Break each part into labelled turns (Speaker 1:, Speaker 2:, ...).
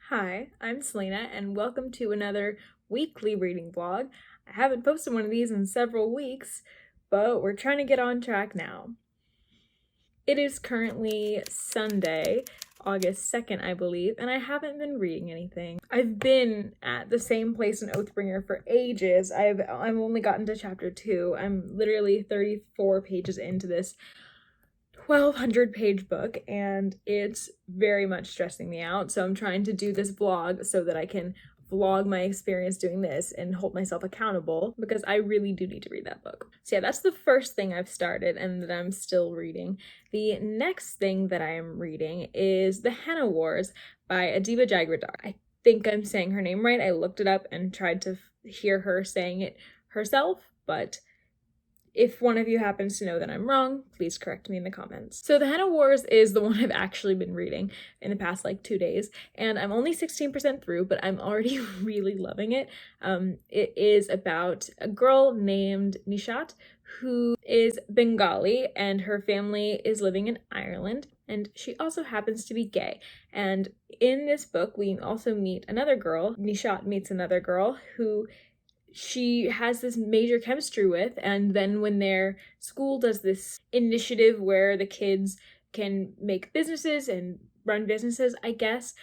Speaker 1: Hi, I'm Selena, and welcome to another weekly reading vlog. I haven't posted one of these in several weeks, but we're trying to get on track now. It is currently Sunday, August 2nd, I believe, and I haven't been reading anything. I've been at the same place in Oathbringer for ages. I've only gotten to chapter 2. I'm literally 34 pages into this 1,200 page book, and it's very much stressing me out. So I'm trying to do this vlog so that I can vlog my experience doing this and hold myself accountable, because I really do need to read that book. So yeah, that's the first thing I've started and that I'm still reading. The next thing that I am reading is The Henna Wars by Adiba Jaguardar. I think I'm saying her name right. I looked it up and tried to hear her saying it herself, but if one of you happens to know that I'm wrong, please correct me in the comments. So The Henna Wars is the one I've actually been reading in the past 2 days, and I'm only 16% through, but I'm already really loving it. It is about a girl named Nishat who is Bengali, and her family is living in Ireland, and she also happens to be gay. And in this book, we also meet another girl. Nishat meets another girl who she has this major chemistry with, and then when their school does this initiative where the kids can make businesses and run businesses, I guess,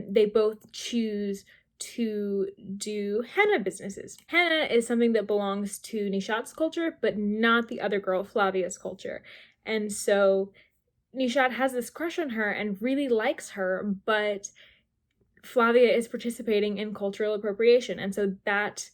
Speaker 1: they both choose to do henna businesses. Henna is something that belongs to Nishat's culture, but not the other girl, Flavia's culture. And so Nishat has this crush on her and really likes her, but Flavia is participating in cultural appropriation. And so that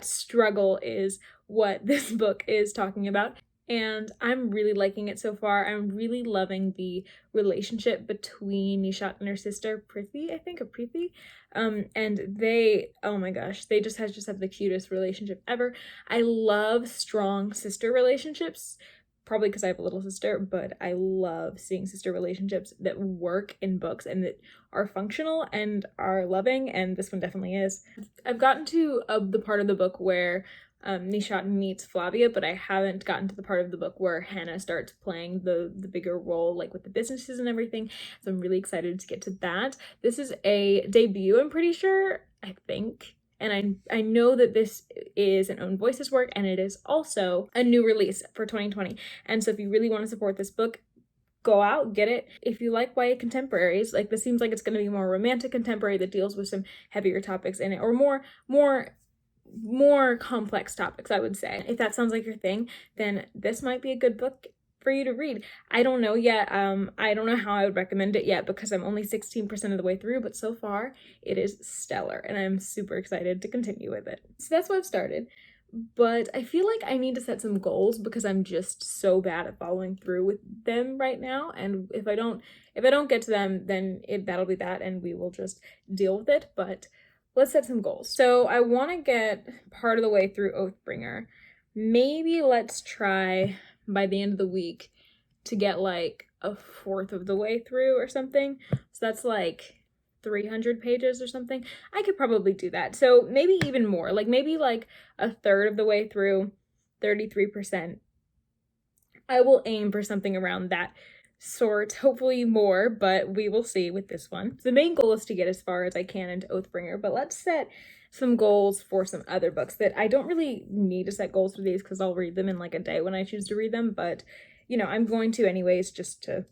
Speaker 1: struggle is what this book is talking about. And I'm really liking it so far. I'm really loving the relationship between Nishat and her sister, Prithvi, I think, or Preeti. And they, oh my gosh, they just have the cutest relationship ever. I love strong sister relationships, probably because I have a little sister, but I love seeing sister relationships that work in books and that are functional and are loving, and this one definitely is. I've gotten to the part of the book where Nishat meets Flavia, but I haven't gotten to the part of the book where Henna starts playing the bigger role, like with the businesses and everything. So I'm really excited to get to that. This is a debut, I'm pretty sure, I think. And I know that this is an Own Voices work, and it is also a new release for 2020. And so if you really want to support this book, go out, get it. If you like YA contemporaries, like this seems like it's going to be more romantic contemporary that deals with some heavier topics in it, or more complex topics, I would say. If that sounds like your thing, then this might be a good book for you to read. I don't know yet. I don't know how I would recommend it yet because I'm only 16% of the way through, but so far it is stellar and I'm super excited to continue with it. So that's what I've started. But I feel like I need to set some goals because I'm just so bad at following through with them right now. And if I don't get to them, then that'll be that, and we will just deal with it. But let's set some goals. So I want to get part of the way through Oathbringer. Maybe let's try by the end of the week to get like a fourth of the way through or something. So that's like 300 pages or something. I could probably do that. So maybe even more, maybe a third of the way through, 33%. I will aim for something around that sort, hopefully more, but we will see with this one. The main goal is to get as far as I can into Oathbringer, but let's set some goals for some other books that I don't really need to set goals for these because I'll read them in a day when I choose to read them, but I'm going to anyways just to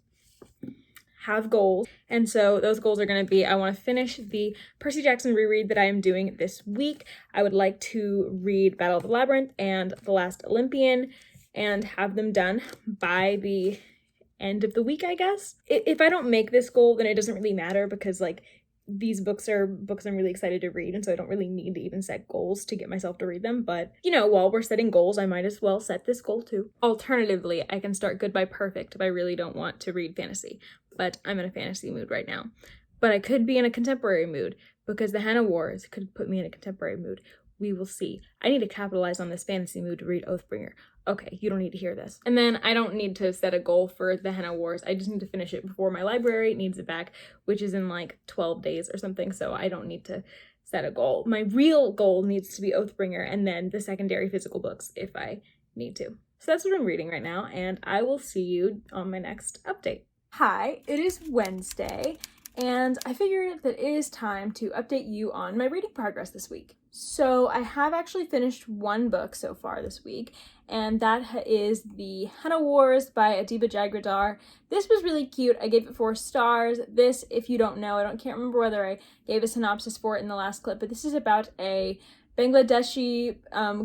Speaker 1: have goals. And so those goals are going to be, I want to finish the Percy Jackson reread that I am doing this week. I would like to read Battle of the Labyrinth and The Last Olympian and have them done by the end of the week, I guess. If I don't make this goal, then it doesn't really matter because these books are books I'm really excited to read, and so I don't really need to even set goals to get myself to read them. But while we're setting goals, I might as well set this goal too. Alternatively, I can start Goodbye Perfect if I really don't want to read fantasy, but I'm in a fantasy mood right now. But I could be in a contemporary mood because the Henna Wars could put me in a contemporary mood. We will see. I need to capitalize on this fantasy mood to read Oathbringer. Okay, you don't need to hear this. And then I don't need to set a goal for the Henna Wars. I just need to finish it before my library needs it back, which is in 12 days or something, so I don't need to set a goal. My real goal needs to be Oathbringer and then the secondary physical books if I need to. So that's what I'm reading right now, and I will see you on my next update. Hi, it is Wednesday, and I figured that it is time to update you on my reading progress this week. So I have actually finished one book so far this week, and that is the Henna Wars by Adiba Jaguardar. This was really cute. I gave it 4 stars. This, if you don't know, can't remember whether I gave a synopsis for it in the last clip, but this is about a Bangladeshi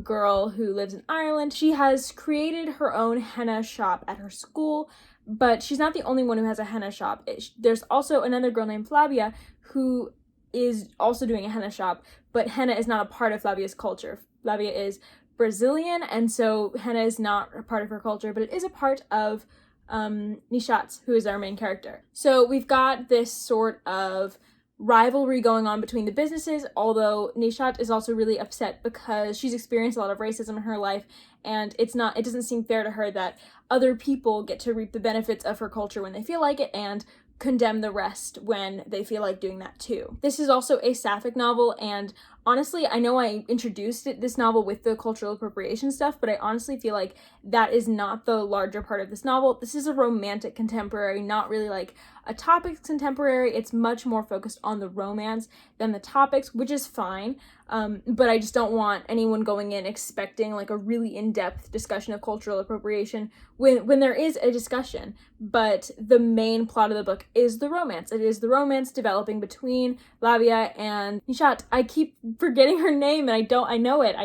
Speaker 1: girl who lives in Ireland. She has created her own henna shop at her school, but she's not the only one who has a henna shop. There's also another girl named Flavia who is also doing a henna shop, but henna is not a part of Flavia's culture. Flavia is Brazilian, and so henna is not a part of her culture, but it is a part of Nishat, who is our main character. So we've got this sort of rivalry going on between the businesses, although Nishat is also really upset because she's experienced a lot of racism in her life, and it doesn't seem fair to her that other people get to reap the benefits of her culture when they feel like it, and condemn the rest when they feel like doing that too. This is also a sapphic novel, and honestly, I know I introduced this novel with the cultural appropriation stuff, but I honestly feel like that is not the larger part of this novel. This is a romantic contemporary, not really like a topics contemporary. It's much more focused on the romance than the topics, which is fine. But I just don't want anyone going in expecting like a really in-depth discussion of cultural appropriation when there is a discussion. But the main plot of the book is the romance. It is the romance developing between Flavia and Nishat. I keep forgetting her name, and I know it.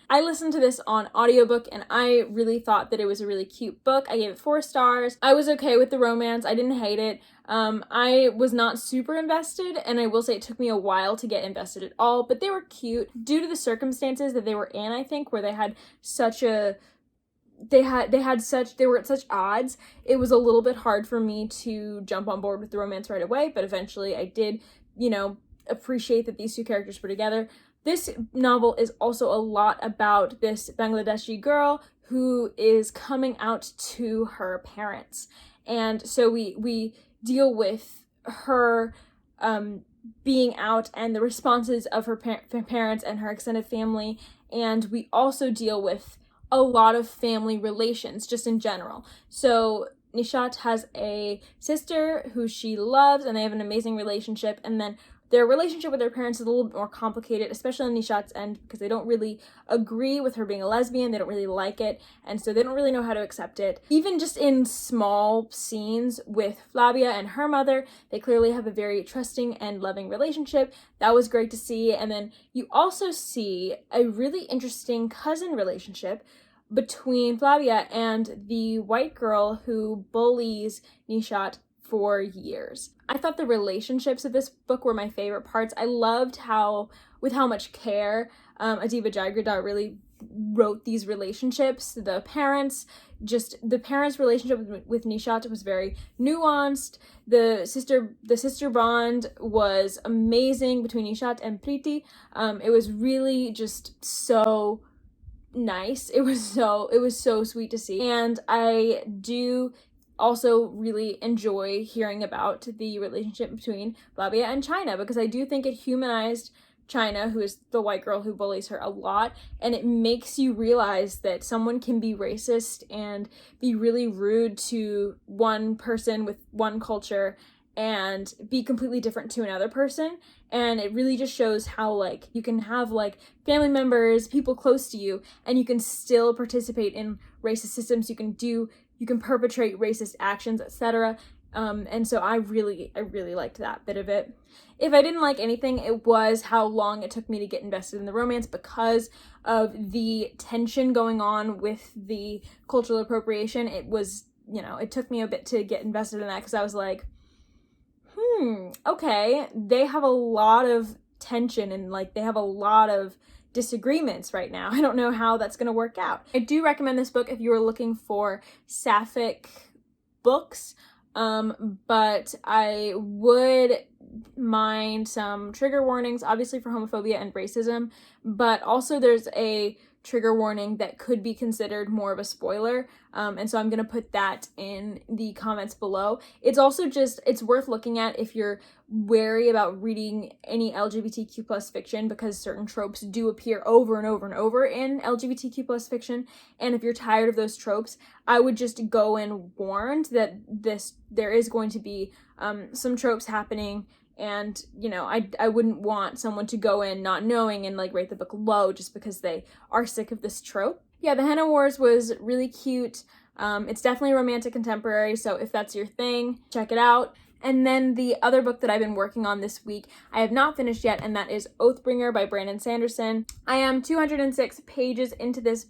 Speaker 1: I listened to this on audiobook, and I really thought that it was a really cute book. I gave it 4 stars. I was okay with the romance. I didn't hate it. I was not super invested, and I will say it took me a while to get invested at all, but they were cute due to the circumstances that they were in, I think, where they were at such odds. It was a little bit hard for me to jump on board with the romance right away, but eventually I did, appreciate that these 2 characters were together. This novel is also a lot about this Bangladeshi girl who is coming out to her parents. And so we deal with her being out and the responses of her parents and her extended family. And we also deal with a lot of family relations just in general. So Nishat has a sister who she loves, and they have an amazing relationship. And then their relationship with their parents is a little bit more complicated, especially on Nishat's end, because they don't really agree with her being a lesbian. They don't really like it, and so they don't really know how to accept it. Even just in small scenes with Flavia and her mother, they clearly have a very trusting and loving relationship. That was great to see. And then you also see a really interesting cousin relationship between Flavia and the white girl who bullies Nishat for years. I thought the relationships of this book were my favorite parts. I loved with how much care Adiba Jaguardar really wrote these relationships. The parents' relationship with Nishat was very nuanced. The sister bond was amazing between Nishat and Preeti. It was really just so nice. It was so sweet to see. And I do also really enjoy hearing about the relationship between Flavia and China, because I do think it humanized China, who is the white girl who bullies her, a lot, and it makes you realize that someone can be racist and be really rude to one person with one culture and be completely different to another person. And it really just shows how like you can have like family members, people close to you, and you can still participate in racist systems. You can perpetrate racist actions, etc. And so I really liked that bit of it. If I didn't like anything, it was how long it took me to get invested in the romance, because of the tension going on with the cultural appropriation. It was, it took me a bit to get invested in that, because I was like, okay, they have a lot of tension and like they have a lot of disagreements right now. I don't know how that's going to work out. I do recommend this book if you are looking for sapphic books, but I would mind some trigger warnings, obviously for homophobia and racism, but also there's a trigger warning that could be considered more of a spoiler. And so I'm going to put that in the comments below. It's also it's worth looking at if you're wary about reading any LGBTQ plus fiction, because certain tropes do appear over and over and over in LGBTQ plus fiction. And if you're tired of those tropes, I would just go in warned that there is going to be some tropes happening. And, you know, I wouldn't want someone to go in not knowing and like rate the book low just because they are sick of this trope. Yeah, the Henna Wars was really cute. It's definitely romantic contemporary, so if that's your thing, check it out. And then the other book that I've been working on this week, I have not finished yet, and that is Oathbringer by Sanderson. I am 206 pages into this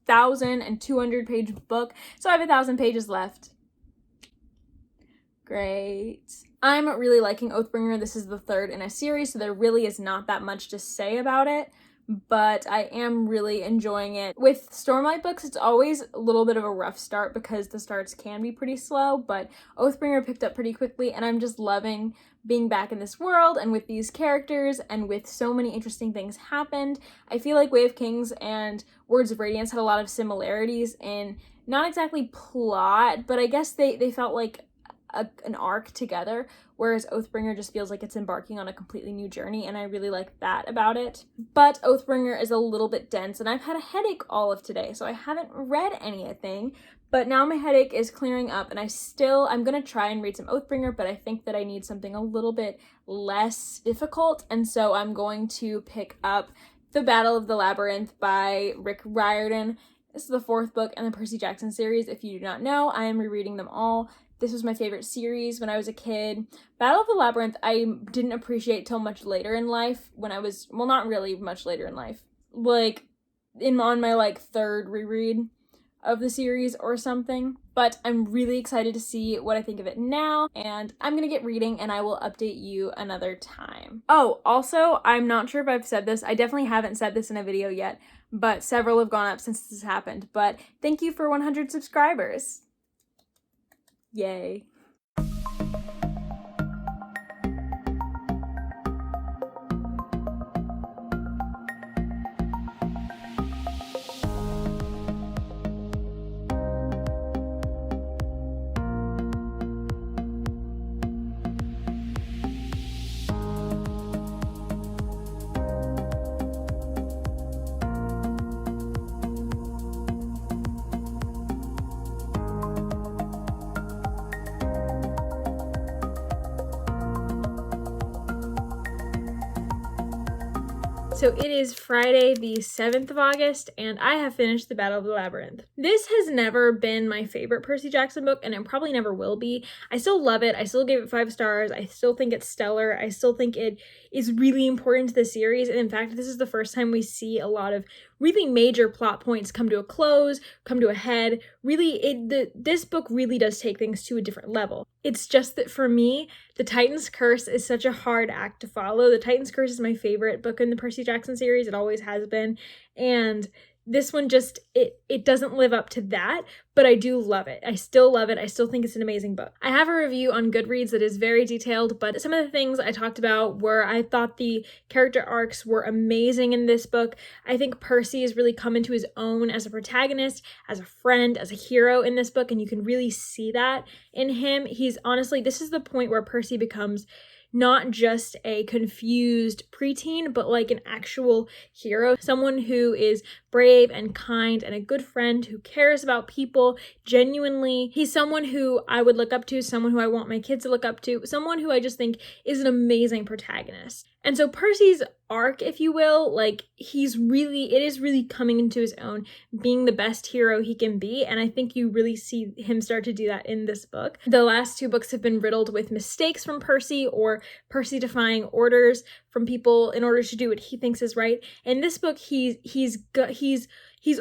Speaker 1: 1,200 page book, so I have 1,000 pages left. Great. I'm really liking Oathbringer. This is the third in a series, so there really is not that much to say about it, but I am really enjoying it. With Stormlight books, it's always a little bit of a rough start because the starts can be pretty slow, but Oathbringer picked up pretty quickly, and I'm just loving being back in this world and with these characters and with so many interesting things happened. I feel like Way of Kings and Words of Radiance had a lot of similarities in not exactly plot, but I guess they felt like an arc together, whereas Oathbringer just feels like it's embarking on a completely new journey, and I really like that about it. But Oathbringer is a little bit dense, and I've had a headache all of today, so I haven't read anything, but now my headache is clearing up, and I'm gonna try and read some Oathbringer, but I think that I need something a little bit less difficult, and so I'm going to pick up The Battle of the Labyrinth by Rick Riordan. This is the fourth book in the Percy Jackson series. If you do not know, I am rereading them all. This was my favorite series when I was a kid. Battle of the Labyrinth, I didn't appreciate till much later in life when I was, well, not really much later in life. Like, on my, like, third reread of the series or something. But I'm really excited to see what I think of it now, and I'm gonna get reading and I will update you another time. Oh, also, I'm not sure if I've said this. I definitely haven't said this in a video yet, but several have gone up since this happened. But thank you for 100 subscribers. Yay. So it is Friday, the 7th of August, and I have finished The Battle of the Labyrinth. This has never been my favorite Percy Jackson book, and it probably never will be. I still love it. I still gave it 5 stars. I still think it's stellar. I still think it is really important to the series, and in fact, this is the first time we see a lot of really major plot points come to a close, come to a head. Really, this book really does take things to a different level. It's just that for me, The Titan's Curse is such a hard act to follow. The Titan's Curse is my favorite book in the Percy Jackson series. It always has been. And this one just, it doesn't live up to that, but I do love it. I still love it. I still think it's an amazing book. I have a review on Goodreads that is very detailed, but some of the things I talked about were I thought the character arcs were amazing in this book. I think Percy has really come into his own as a protagonist, as a friend, as a hero in this book, and you can really see that in him. He's honestly, this is the point where Percy becomes not just a confused preteen, but like an actual hero, someone who is brave and kind and a good friend who cares about people genuinely. He's someone who I would look up to, someone who I want my kids to look up to, someone who I just think is an amazing protagonist. And so Percy's arc, if you will, like it is really coming into his own, being the best hero he can be. And I think you really see him start to do that in this book. The last 2 books have been riddled with mistakes from Percy, or Percy defying orders from people in order to do what he thinks is right. In this book, he's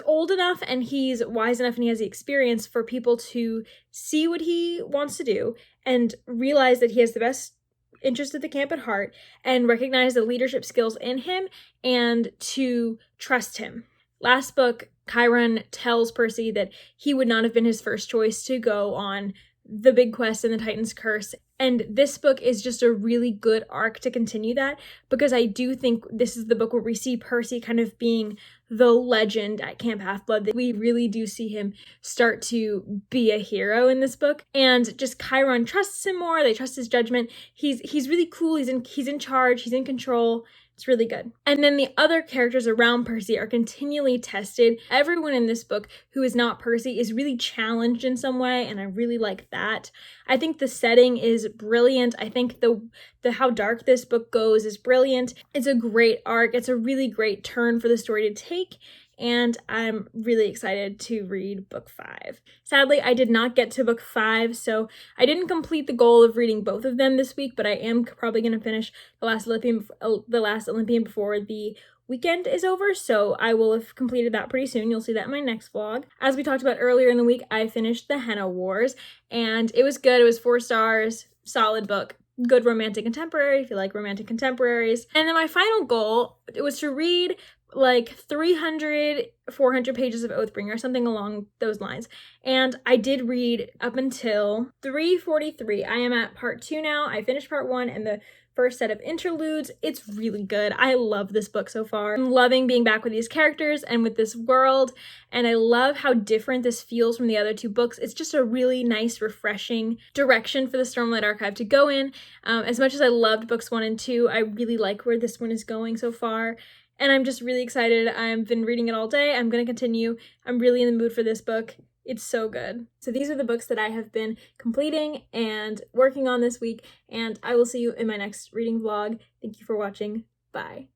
Speaker 1: old enough and he's wise enough and he has the experience for people to see what he wants to do and realize that he has the best interest of the camp at heart and recognize the leadership skills in him and to trust him. Last book, Chiron tells Percy that he would not have been his first choice to go on the big quest in the Titan's Curse, And this book is just a really good arc to continue that, because I do think this is the book where we see Percy kind of being the legend at Camp Half-Blood. We really do see him start to be a hero in this book, and just Chiron trusts him more. They trust his judgment. He's really cool. He's in charge. He's in control. It's really good. And then the other characters around Percy are continually tested. Everyone in this book who is not Percy is really challenged in some way, and I really like that. I think the setting is brilliant. I think the how dark this book goes is brilliant. It's a great arc. It's a really great turn for the story to take, and I'm really excited to read book 5. Sadly, I did not get to book 5, so I didn't complete the goal of reading both of them this week, but I am probably going to finish The Last Olympian before the weekend is over, so I will have completed that pretty soon. You'll see that in my next vlog. As we talked about earlier in the week, I finished the Henna Wars, and it was good. It was 4 stars, solid book. Good romantic contemporary, if you like romantic contemporaries. And then my final goal, it was to read like 300, 400 pages of Oathbringer, something along those lines. And I did read up until 343. I am at part 2 now. I finished part 1 and the first set of interludes. It's really good. I love this book so far. I'm loving being back with these characters and with this world, and I love how different this feels from the other 2 books. It's just a really nice, refreshing direction for the Stormlight Archive to go in. As much as I loved books 1 and 2, I really like where this one is going so far. And I'm just really excited. I've been reading it all day. I'm going to continue. I'm really in the mood for this book. It's so good. So these are the books that I have been completing and working on this week, and I will see you in my next reading vlog. Thank you for watching. Bye.